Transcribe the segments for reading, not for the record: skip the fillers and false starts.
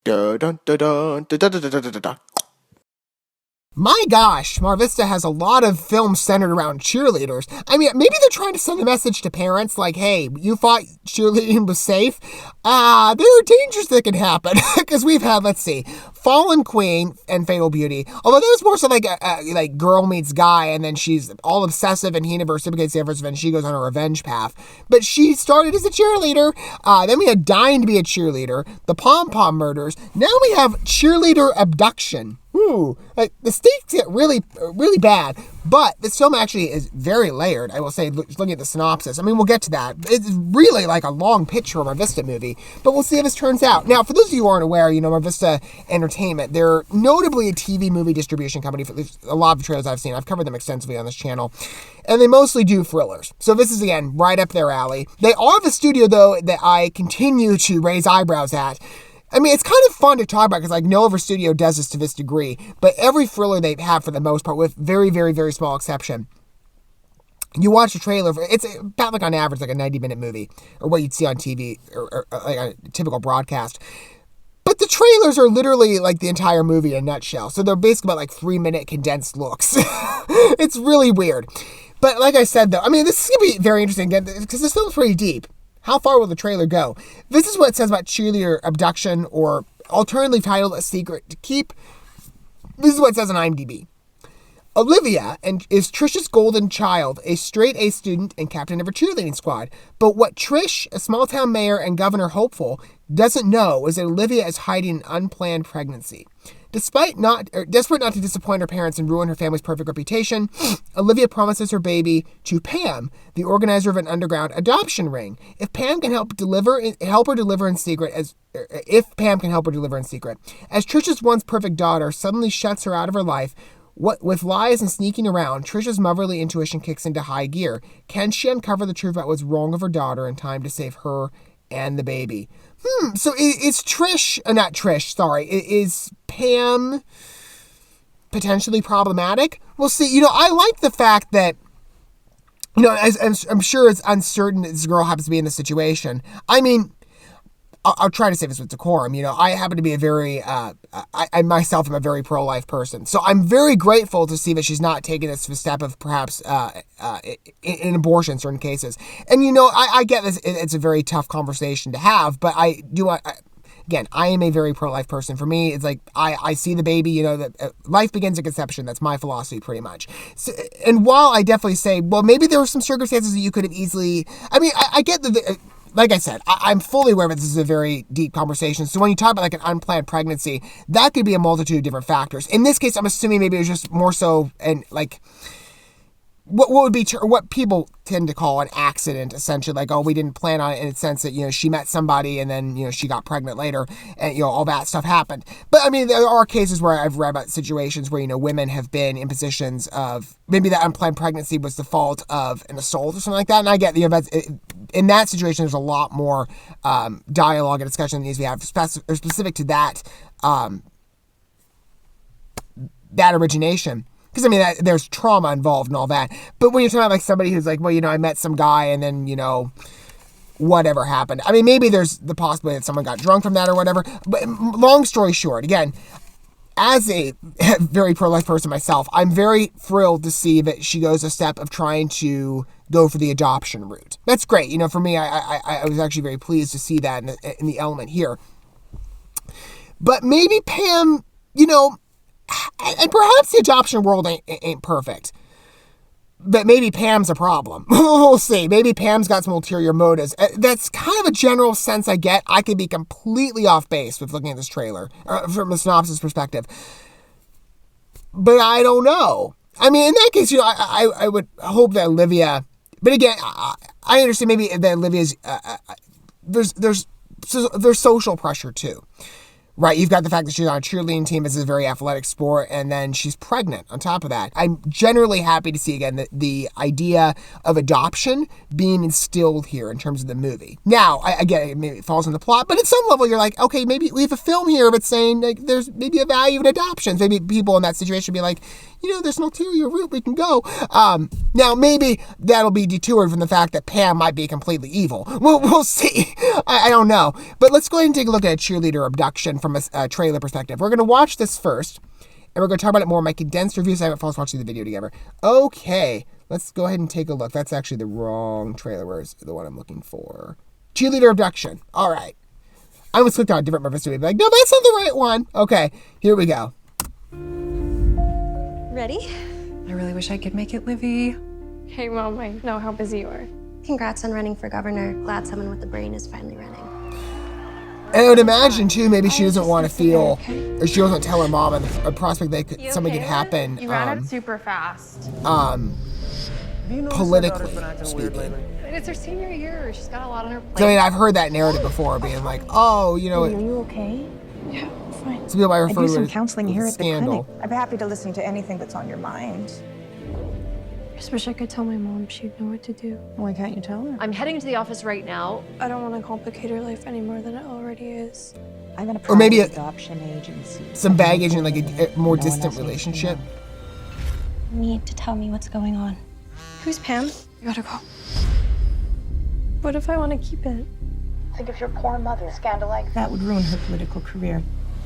Dun, dun, dun, dun, dun, dun, dun, dun, dun, dun. My gosh, Marvista has a lot of films centered around cheerleaders. I mean, maybe they're trying to send a message to parents like, hey, you thought cheerleading was safe? There are dangers that can happen. Because we've had, let's see, Fallen Queen and Fatal Beauty. Although that was more so like girl meets guy, and then she's all obsessive and he never reciprocates the efforts, and she goes on a revenge path. But she started as a cheerleader. Then we had Dying to be a Cheerleader, the Pom Pom Murders. Now we have Cheerleader Abduction. Like the stakes get really, really bad, but this film actually is very layered. I will say, looking at the synopsis. I mean, we'll get to that. It's really like a long pitch for a Marvista movie, but we'll see how this turns out. Now, for those of you who aren't aware, Marvista Entertainment, they're notably a TV movie distribution company. For a lot of the trailers I've seen, I've covered them extensively on this channel, and they mostly do thrillers. So this is, again, right up their alley. They are the studio, though, that I continue to raise eyebrows at. I mean, it's kind of fun to talk about because, no other studio does this to this degree, but every thriller they have, for the most part, with very, very, very small exception, you watch the trailer, it's about on average a 90-minute movie, or what you'd see on TV, or like a typical broadcast. But the trailers are literally like the entire movie in a nutshell, so they're basically about 3-minute condensed looks. It's really weird. But like I said, though, I mean, this is going to be very interesting because this film's pretty deep. How far will the trailer go? This is what it says about Cheerleader Abduction, or alternatively titled A Secret to Keep. This is what it says on IMDb. Olivia is Trish's golden child, a straight-A student and captain of her cheerleading squad. But what Trish, a small-town mayor and governor hopeful, doesn't know is that Olivia is hiding an unplanned pregnancy. Desperate not to disappoint her parents and ruin her family's perfect reputation, Olivia promises her baby to Pam, the organizer of an underground adoption ring. If Pam can help her deliver in secret, as Trish's once perfect daughter suddenly shuts her out of her life, with lies and sneaking around, Trish's motherly intuition kicks into high gear. Can she uncover the truth about what's wrong with her daughter in time to save her and the baby? So is is Pam potentially problematic? We'll see. I like the fact that, as I'm sure it's uncertain that this girl happens to be in this situation. I mean, I'll try to say this with decorum. I happen to be I myself am a very pro-life person. So I'm very grateful to see that she's not taking this step of perhaps in abortion in certain cases. And, I get this. It's a very tough conversation to have, but again, I am a very pro-life person. For me, it's like, I see the baby, that life begins at conception. That's my philosophy pretty much. So, and while I definitely say, well, maybe there were some circumstances that you could have easily, I get that, like I said, I'm fully aware that this is a very deep conversation. So when you talk about an unplanned pregnancy, that could be a multitude of different factors. In this case, I'm assuming maybe it was just more so what people tend to call an accident, essentially. We didn't plan on it, in the sense that, she met somebody and then, she got pregnant later and, all that stuff happened. But, there are cases where I've read about situations where, women have been in positions of, maybe that unplanned pregnancy was the fault of an assault or something like that. And I get, in that situation, there's a lot more dialogue and discussion that needs to be had specific to that, that origination. Because, there's trauma involved and all that. But when you're talking about somebody who's like, well, I met some guy and then, whatever happened. Maybe there's the possibility that someone got drunk from that or whatever. But long story short, again, as a very pro-life person myself, I'm very thrilled to see that she goes a step of trying to go for the adoption route. That's great. For me, I was actually very pleased to see that in the element here. But maybe Pam, and perhaps the adoption world ain't perfect. But maybe Pam's a problem. We'll see. Maybe Pam's got some ulterior motives. That's kind of a general sense I get. I could be completely off base with looking at this trailer, from a synopsis perspective. But I don't know. In that case, I would hope that Olivia... But again, I understand maybe that Olivia's... There's social pressure, too. Right, you've got the fact that she's on a cheerleading team. This is a very athletic sport, and then she's pregnant on top of that. I'm generally happy to see, again, the idea of adoption being instilled here in terms of the movie. Now, again, maybe it falls in the plot, but at some level you're like, okay, maybe we have a film here that's saying there's maybe a value in adoptions. Maybe people in that situation be like, there's an ulterior route we can go. Now maybe that'll be detoured from the fact that Pam might be completely evil. We'll see. I don't know. But let's go ahead and take a look at Cheerleader Abduction from a trailer perspective. We're going to watch this first, and we're going to talk about it more in my condensed reviews. I haven't finished watching the video together. Okay, let's go ahead and take a look. That's actually the wrong trailer. Where's the one I'm looking for? Cheerleader Abduction. All right. I almost clicked on a different Marvista movie. Like, no, that's not the right one. Okay, here we go. Ready? I really wish I could make it, Livy. Hey, Mom, I know how busy you are. Congrats on running for governor. Glad someone with the brain is finally running. And I would imagine, too, maybe she doesn't want to feel, or she doesn't tell her mom a prospect that something could happen. You ran up super fast. Politically speaking. It's her senior year. She's got a lot on her plate. So, I mean, I've heard that narrative before, being like, oh, Are you okay? Yeah, fine. some people might I refer do to some it counseling as here a at the scandal. clinic. I'm happy to listen to anything that's on your mind. I just wish I could tell my mom. She'd know what to do. Why can't you tell her? I'm heading to the office right now. I don't want to complicate her life any more than it already is. I'm gonna Or maybe private adoption agency. Some baggage in like a more distant relationship. You need to tell me what's going on. Who's Pam? You gotta go. What if I want to keep it? Think of your poor mother. Scandal like that would ruin her political career.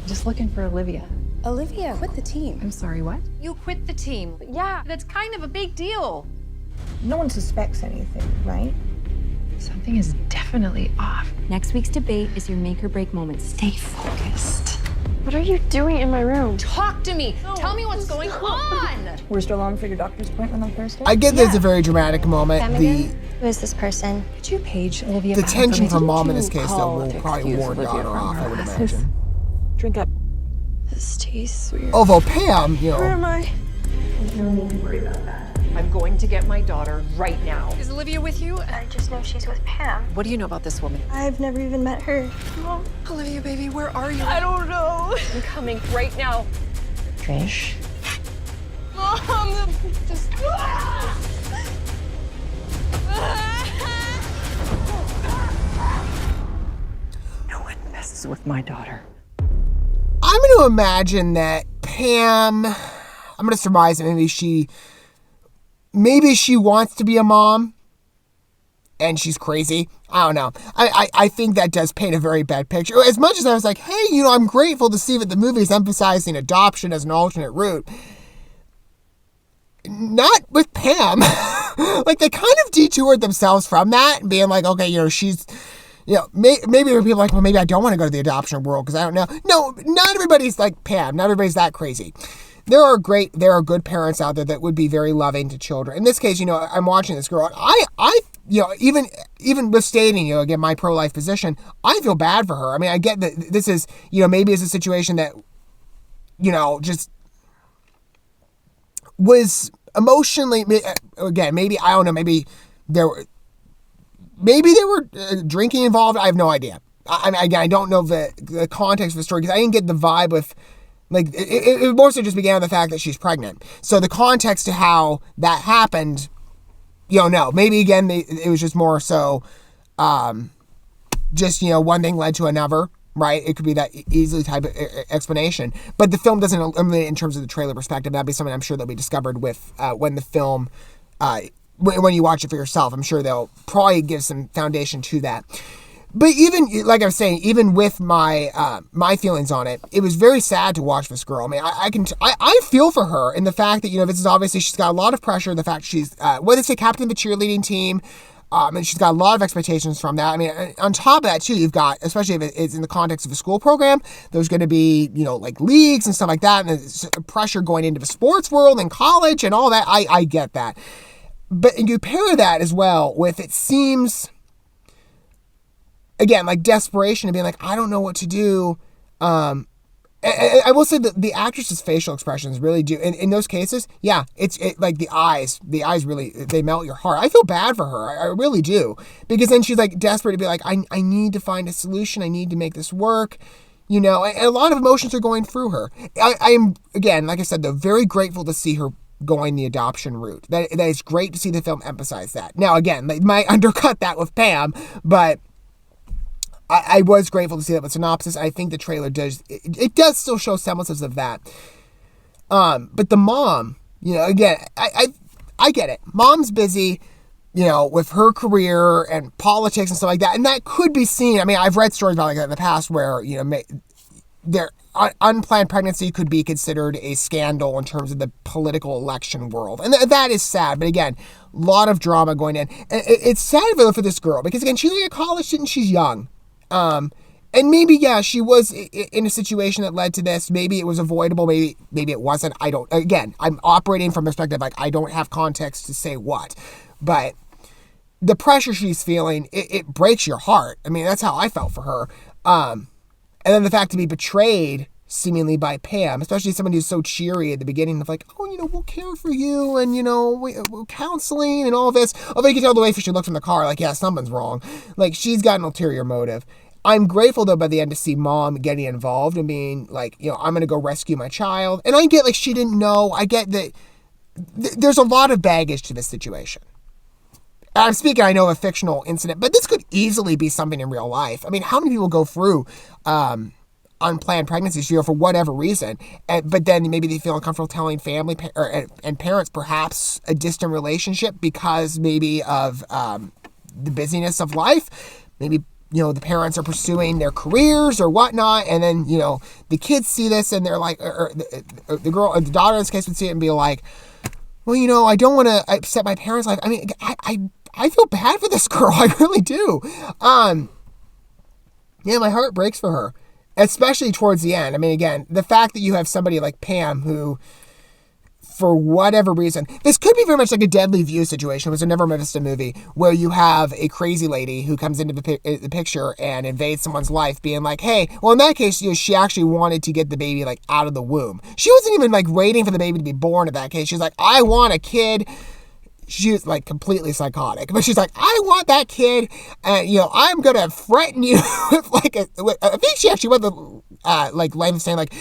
Just looking for Olivia. Olivia, quit the team. I'm sorry, what? You quit the team. Yeah, that's kind of a big deal. No one suspects anything, right? Something is definitely off. Next week's debate is your make or break moment. Stay focused. What are you doing in my room? Talk to me. Tell me what's going on. We're still on for your doctor's appointment on Thursday? I get there's a very dramatic moment. Who is this person? Could you page Olivia? The back tension for me? from mom in this Did you case, though, call will to probably excuse warn Olivia daughter from off, her I would classes? imagine. Drink up. This tastes weird. Although Pam, Where am I? I'm going to get my daughter right now. Is Olivia with you? I just know she's with Pam. What do you know about this woman? I've never even met her. Mom, Olivia, baby, where are you? I don't know. I'm coming right now. Trish? Mom, just. No one messes with my daughter. I'm going to imagine that Pam, I'm going to surmise that maybe she wants to be a mom and she's crazy. I don't know. I think that does paint a very bad picture. As much as I was like, hey, I'm grateful to see that the movie is emphasizing adoption as an alternate route. Not with Pam. Like, they kind of detoured themselves from that and being like, okay, she's... maybe there are people like, well, maybe I don't want to go to the adoption world because I don't know. No, not everybody's like Pam. Not everybody's that crazy. There are good parents out there that would be very loving to children. In this case, I'm watching this girl. Even with stating, again, my pro-life position, I feel bad for her. I mean, I get that this is, maybe it's a situation that, just was emotionally, again, maybe, I don't know, maybe there were drinking involved. I have no idea. I don't know the context of the story because I didn't get the vibe with, like, it more so just began with the fact that she's pregnant. So the context to how that happened, no. Maybe, again, it was just more so, just, one thing led to another, right? It could be that easily type of explanation. But the film doesn't eliminate it in terms of the trailer perspective. That'd be something I'm sure that'll be discovered with when the film... when you watch it for yourself, I'm sure they'll probably give some foundation to that. But even, like I was saying, even with my my feelings on it, it was very sad to watch this girl. I mean, I feel for her in the fact that, this is obviously, she's got a lot of pressure. The fact she's, what they say, captain of the cheerleading team. And she's got a lot of expectations from that. I mean, on top of that, too, you've got, especially if it's in the context of a school program, there's going to be, like leagues and stuff like that. And there's pressure going into the sports world and college and all that. I get that. But you pair that as well with, it seems, again, like desperation and being like, I don't know what to do. I will say that the actress's facial expressions really do. In those cases, yeah, it's like the eyes really, they melt your heart. I feel bad for her. I really do. Because then she's like desperate to be like, I need to find a solution. I need to make this work. And a lot of emotions are going through her. I am, again, like I said, though, very grateful to see her going the adoption route. That is great to see the film emphasize that. Now, again, they might undercut that with Pam, but I was grateful to see that with Synopsis. I think the trailer does, it does still show semblances of that. But the mom, You know, again, I get it. Mom's busy, you know, with her career and politics and stuff like that. And that could be seen. I mean, I've read stories about like that in the past where, you know, their unplanned pregnancy could be considered a scandal in terms of the political election world. And that is sad. But again, a lot of drama going in. And it's sad for this girl because, again, she's like a college student. She's young. And maybe, yeah, she was in a situation that led to this. Maybe it was avoidable. Maybe it wasn't. Again, I'm operating from perspective, like, I don't have context to say what. But the pressure she's feeling, it breaks your heart. I mean, that's how I felt for her. And then the fact to be betrayed, seemingly by Pam, especially someone who's so cheery at the beginning of like, oh, you know, we'll care for you and, you know, we're counseling and all this. Although you can tell the way she looks in the car, like, yeah, something's wrong. Like, she's got an ulterior motive. I'm grateful, though, by the end to see Mom getting involved and being like, you know, I'm going to go rescue my child. And I get, like, she didn't know. I get that there's a lot of baggage to this situation. I'm speaking, I know, of a fictional incident, but this could easily be something in real life. I mean, how many people go through unplanned pregnancies, you know, for whatever reason, but then maybe they feel uncomfortable telling family and parents perhaps a distant relationship because maybe of the busyness of life. Maybe, you know, the parents are pursuing their careers or whatnot, and then, you know, the kids see this and they're like, or the girl, or the daughter in this case would see it and be like, well, you know, I don't want to upset my parents' life. I mean, I feel bad for this girl. I really do. Yeah, my heart breaks for her, especially towards the end. I mean, again, the fact that you have somebody like Pam who, for whatever reason, this could be very much like a Deadly View situation. It was a Never Marvista movie where you have a crazy lady who comes into the picture and invades someone's life, being like, hey, well, in that case, you know, she actually wanted to get the baby like out of the womb. She wasn't even like waiting for the baby to be born in that case. She's like, I want a kid. She was like completely psychotic, but she's like, I want that kid, and you know, I'm gonna threaten you with like I think she actually went the like line of saying like,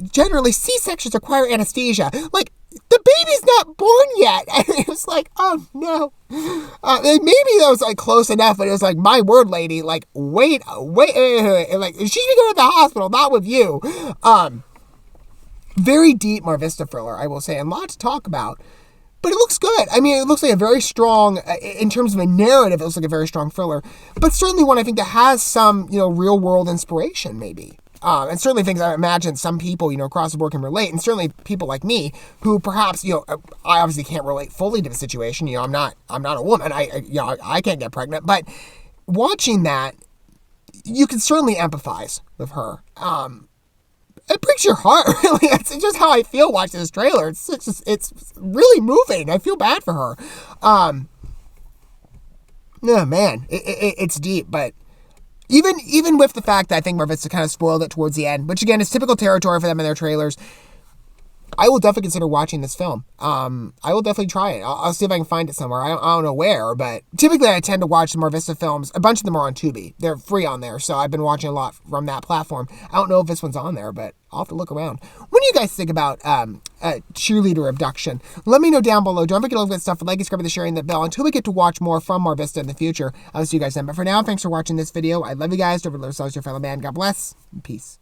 generally C-sections require anesthesia. Like, the baby's not born yet, and it was like, oh no. Maybe that was like close enough, but it was like, my word, lady, like wait, like she should be going to the hospital, not with you. Very deep Marvista thriller, I will say, and a lot to talk about. But it looks good. I mean, it looks like a very strong, in terms of a narrative, it looks like a very strong thriller. But certainly one I think that has some, you know, real world inspiration, maybe. And certainly things I imagine some people, you know, across the board can relate. And certainly people like me who perhaps, you know, I obviously can't relate fully to the situation. You know, I'm not a woman. I can't get pregnant. But watching that, you can certainly empathize with her. It breaks your heart, really. It's just how I feel watching this trailer. It's really moving. I feel bad for her. Yeah, man, it's deep. But even with the fact that I think Marvista kind of spoiled it towards the end, which again is typical territory for them in their trailers, I will definitely consider watching this film. I will definitely try it. I'll see if I can find it somewhere. I don't know where, but typically I tend to watch the Marvista films. A bunch of them are on Tubi. They're free on there, so I've been watching a lot from that platform. I don't know if this one's on there, but I'll have to look around. What do you guys think about Cheerleader Abduction? Let me know down below. Don't forget to look at stuff, like, subscribe, and sharing the bell until we get to watch more from Marvista in the future. I'll see you guys then. But for now, thanks for watching this video. I love you guys. Don't forget to love yourselves, your fellow man. God bless, and peace.